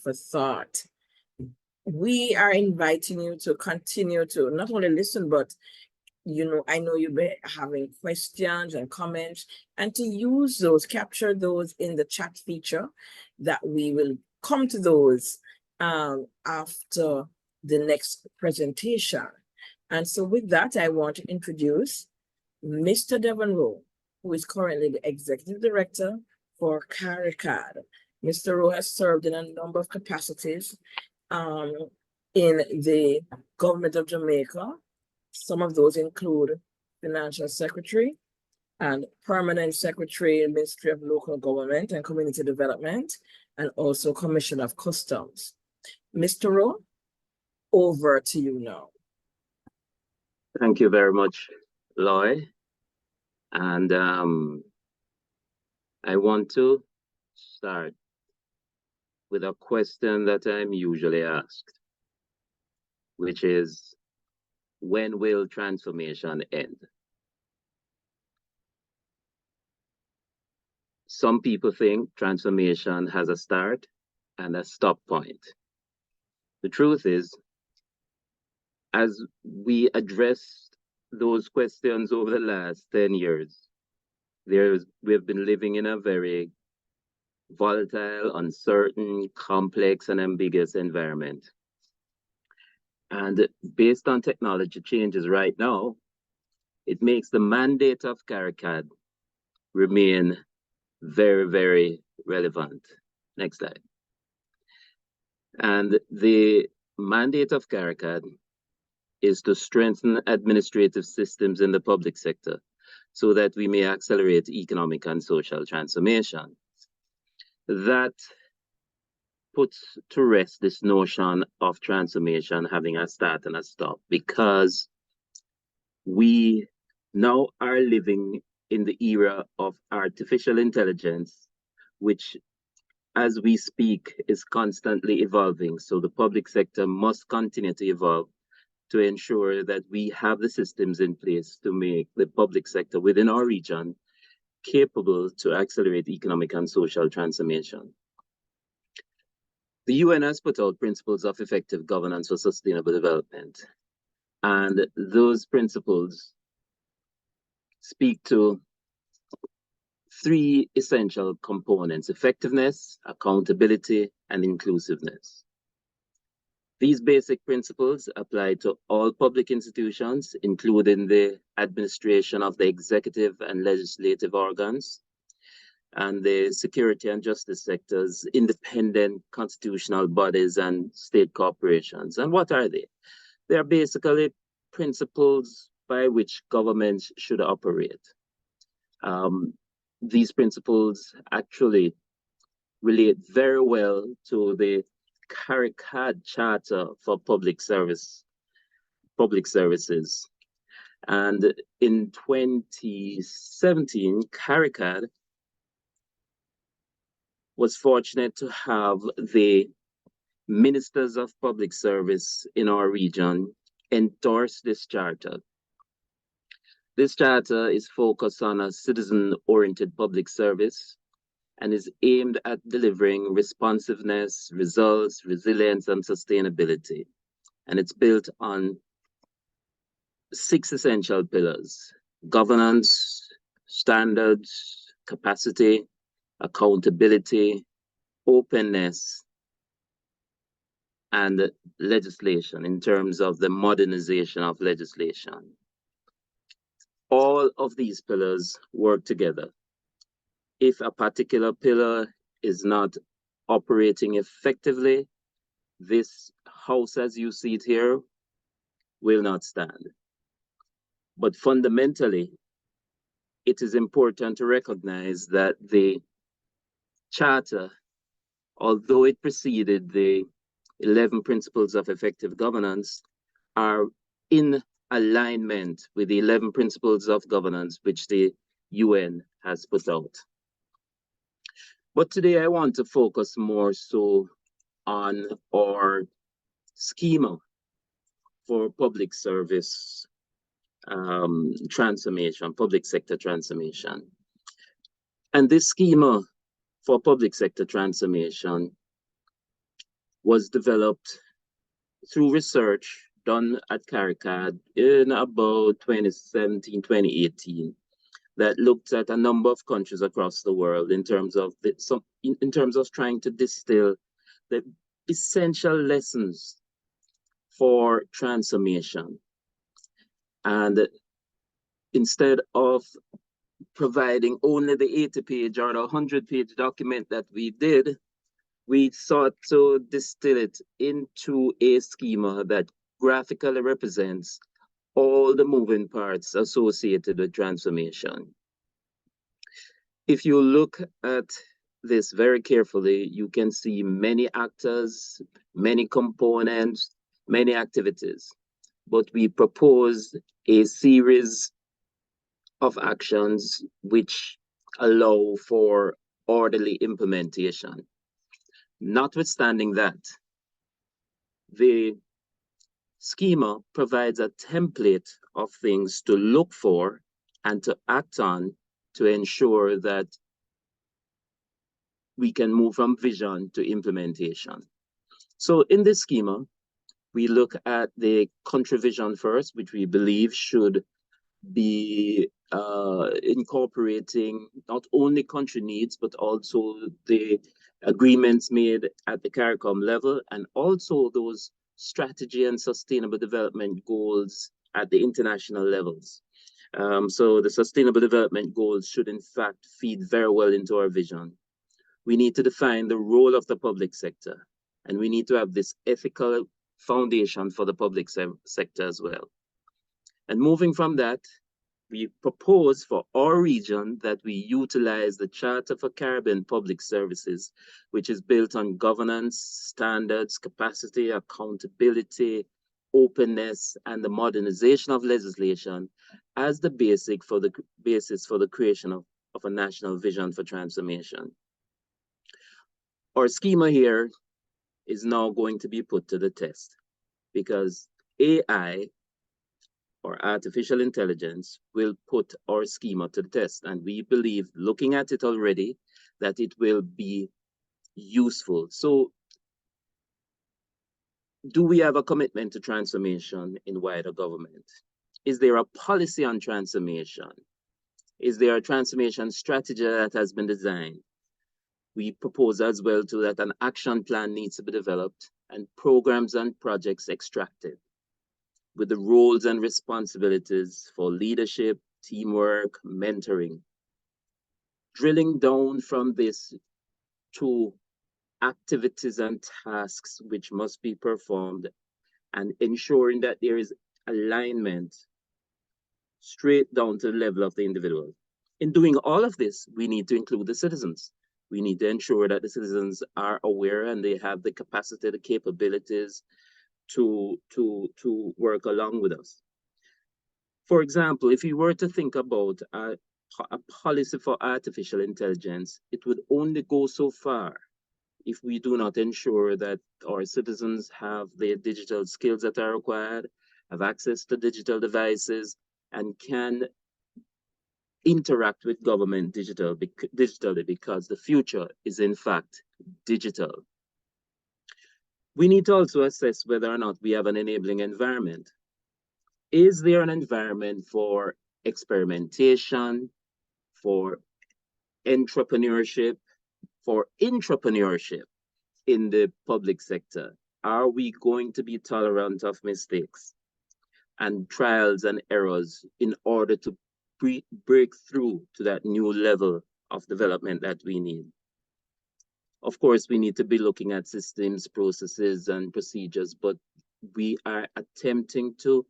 for thought. We are inviting you to continue to not only listen, but I know you'll be having questions and comments, and to use those, capture those in the chat feature, that we will come to those after the next presentation. And so with that, I want to introduce Mr. Devon Rowe, who is currently the Executive Director for CARICAD. Mr. Rowe has served in a number of capacities in the government of Jamaica. Some of those include Financial Secretary and Permanent Secretary in Ministry of Local Government and Community Development, and also Commissioner of Customs. Mr. Rowe, over to you now. Thank you very much, Loy. And I want to start with a question that I'm usually asked, which is, when will transformation end? Some people think transformation has a start and a stop point. The truth is, as we addressed those questions over the last 10 years, we've been living in a very volatile, uncertain, complex, and ambiguous environment. And based on technology changes right now, it makes the mandate of CARICAD remain very, very relevant. Next slide. And the mandate of CARICAD is to strengthen administrative systems in the public sector so that we may accelerate economic and social transformation. That puts to rest this notion of transformation having a start and a stop, because we now are living in the era of artificial intelligence, which, as we speak, is constantly evolving. So the public sector must continue to evolve to ensure that we have the systems in place to make the public sector within our region capable to accelerate economic and social transformation. The UN has put out principles of effective governance for sustainable development. And those principles speak to three essential components: effectiveness, accountability, and inclusiveness. These basic principles apply to all public institutions, including the administration of the executive and legislative organs, and the security and justice sectors, independent constitutional bodies, and state corporations. And what are they? They are basically principles by which governments should operate. These principles actually relate very well to the CARICAD Charter for Public Services. And in 2017, CARICAD was fortunate to have the ministers of public service in our region endorse this charter. This charter is focused on a citizen-oriented public service and is aimed at delivering responsiveness, results, resilience, and sustainability. And it's built on 6 essential pillars: governance, standards, capacity, accountability, openness, and legislation in terms of the modernization of legislation. All of these pillars work together. If a particular pillar is not operating effectively, this house, as you see it here, will not stand. But fundamentally, it is important to recognize that the charter, although it preceded the 11 principles of effective governance, are in alignment with the 11 principles of governance which the UN has put out. But today I want to focus more so on our schema for public service transformation, public sector transformation. And this schema for public sector transformation was developed through research done at CARICAD in about 2017, 2018, that looked at a number of countries across the world in terms of in terms of trying to distill the essential lessons for transformation. And instead of providing only the 80-page or the 100-page document that we did, we sought to distill it into a schema that graphically represents all the moving parts associated with transformation. If you look at this very carefully, you can see many actors, many components, many activities, but we propose a series of actions which allow for orderly implementation. Notwithstanding that, the schema provides a template of things to look for and to act on to ensure that we can move from vision to implementation. So in this schema, we look at the country vision first, which we believe should be incorporating not only country needs, but also the agreements made at the CARICOM level, and also those strategy and sustainable development goals at the international levels. So the sustainable development goals should in fact feed very well into our vision. We need to define the role of the public sector, and we need to have this ethical foundation for the public sector as well. And moving from that, we propose for our region that we utilize the Charter for Caribbean Public Services, which is built on governance, standards, capacity, accountability, openness, and the modernization of legislation as the basis for the creation of a national vision for transformation. Our schema here is now going to be put to the test because AI, or artificial intelligence, will put our schema to the test. And we believe, looking at it already, that it will be useful. So do we have a commitment to transformation in wider government? Is there a policy on transformation? Is there a transformation strategy that has been designed? We propose as well too that an action plan needs to be developed and programs and projects extracted with the roles and responsibilities for leadership, teamwork, mentoring. Drilling down from this to activities and tasks which must be performed and ensuring that there is alignment straight down to the level of the individual. In doing all of this, we need to include the citizens. We need to ensure that the citizens are aware and they have the capacity, the capabilities to work along with us. For example, if you were to think about a policy for artificial intelligence, it would only go so far if we do not ensure that our citizens have the digital skills that are required, have access to digital devices, and can interact with government digitally, because the future is in fact digital. We need to also assess whether or not we have an enabling environment. Is there an environment for experimentation, for entrepreneurship, for intrapreneurship in the public sector? Are we going to be tolerant of mistakes and trials and errors in order to break through to that new level of development that we need? Of course, we need to be looking at systems, processes, and procedures, but we are attempting to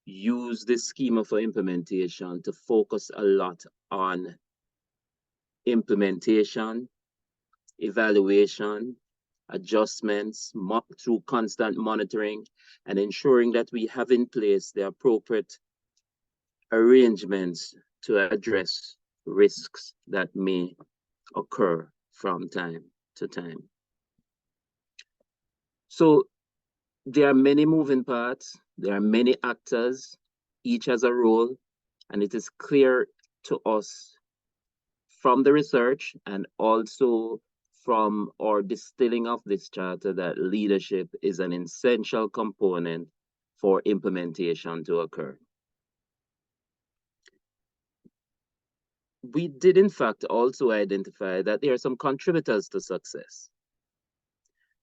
use this schema for implementation to focus a lot on implementation, evaluation, adjustments through constant monitoring, and ensuring that we have in place the appropriate arrangements to address risks that may occur from time to time. So there are many moving parts, there are many actors, each has a role, and it is clear to us from the research and also from our distilling of this charter that leadership is an essential component for implementation to occur. We did in fact also identify that there are some contributors to success.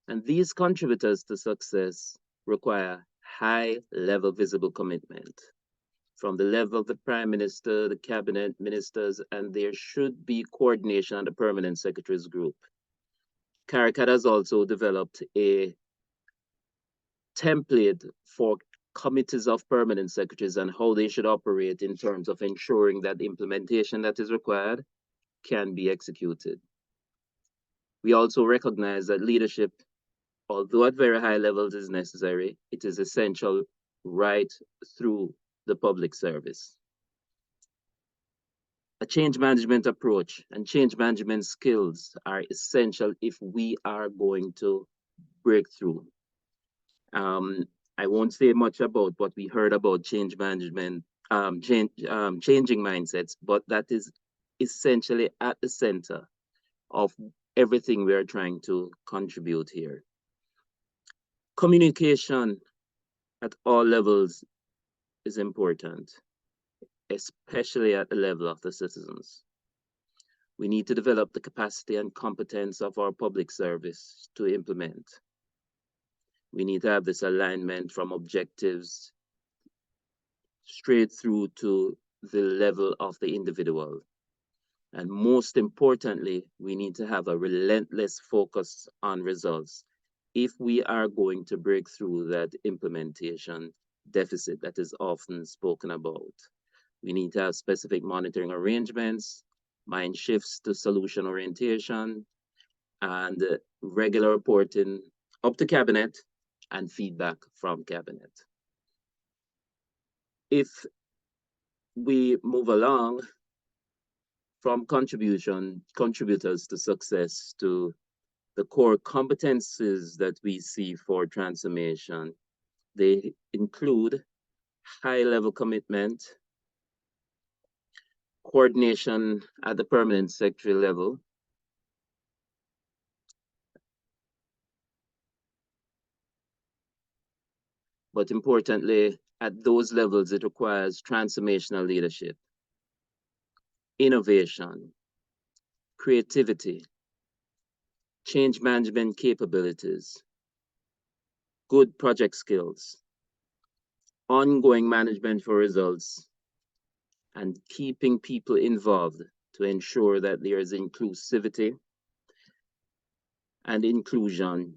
And these contributors to success require high-level visible commitment from the level of the Prime Minister, the Cabinet Ministers, and there should be coordination at the Permanent Secretaries Group. CARICAD has also developed a template for committees of permanent secretaries and how they should operate in terms of ensuring that the implementation that is required can be executed. We also recognize that leadership, although at very high levels is necessary, it is essential right through the public service. A change management approach and change management skills are essential if we are going to break through. I won't say much about what we heard about change management, changing mindsets, but that is essentially at the center of everything we are trying to contribute here. Communication at all levels is important, especially at the level of the citizens. We need to develop the capacity and competence of our public service to implement. We need to have this alignment from objectives straight through to the level of the individual. And most importantly, we need to have a relentless focus on results if we are going to break through that implementation deficit that is often spoken about. We need to have specific monitoring arrangements, mind shifts to solution orientation, and regular reporting up to Cabinet and feedback from Cabinet. If we move along from contributors to success to the core competencies that we see for transformation, they include high-level commitment, coordination at the permanent secretary level, but importantly, at those levels, it requires transformational leadership, innovation, creativity, change management capabilities, good project skills, ongoing management for results, and keeping people involved to ensure that there is inclusivity and inclusion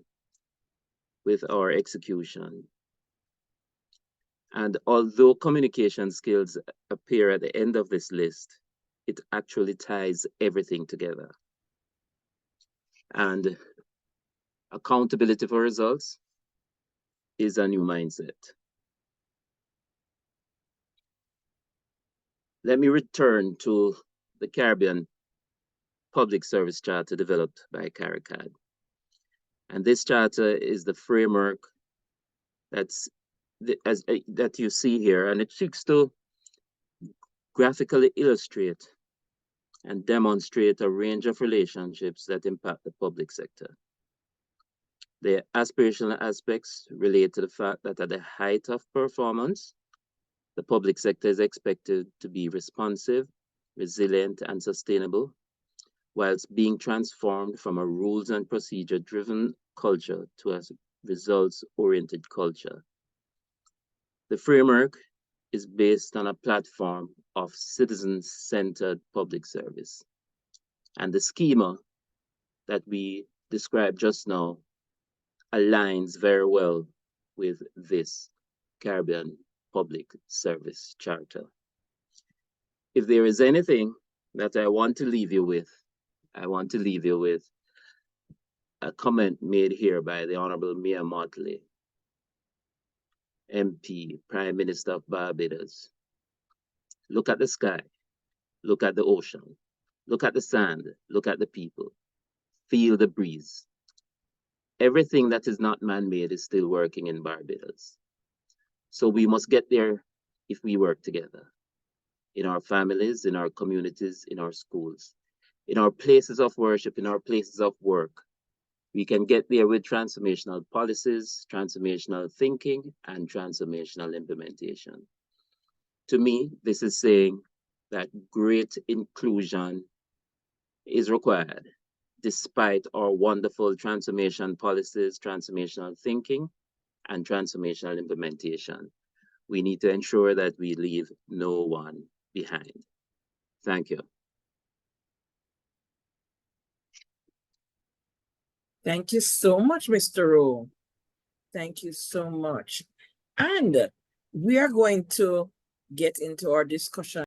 with our execution. And although communication skills appear at the end of this list, it actually ties everything together. And accountability for results is a new mindset. Let me return to the Caribbean Public Service Charter developed by CARICAD. And this charter is the framework that you see here, and it seeks to graphically illustrate and demonstrate a range of relationships that impact the public sector. The aspirational aspects relate to the fact that at the height of performance, the public sector is expected to be responsive, resilient, and sustainable, whilst being transformed from a rules and procedure-driven culture to a results-oriented culture. The framework is based on a platform of citizen-centered public service. And the schema that we described just now aligns very well with this Caribbean Public Service Charter. If there is anything that I want to leave you with, I want to leave you with a comment made here by the Honorable Mia Motley, MP, Prime Minister of Barbados. Look at the sky, look at the ocean, look at the sand, look at the people, feel the breeze. Everything that is not man-made is still working in Barbados. So we must get there if we work together, in our families, in our communities, in our schools. in our places of worship, in our places of work. We can get there with transformational policies, transformational thinking, and transformational implementation. To me, this is saying that great inclusion is required, despite our wonderful transformation policies, transformational thinking, and transformational implementation. We need to ensure that we leave no one behind. Thank you. Thank you so much, Mr. Rowe. Thank you so much. And we are going to get into our discussion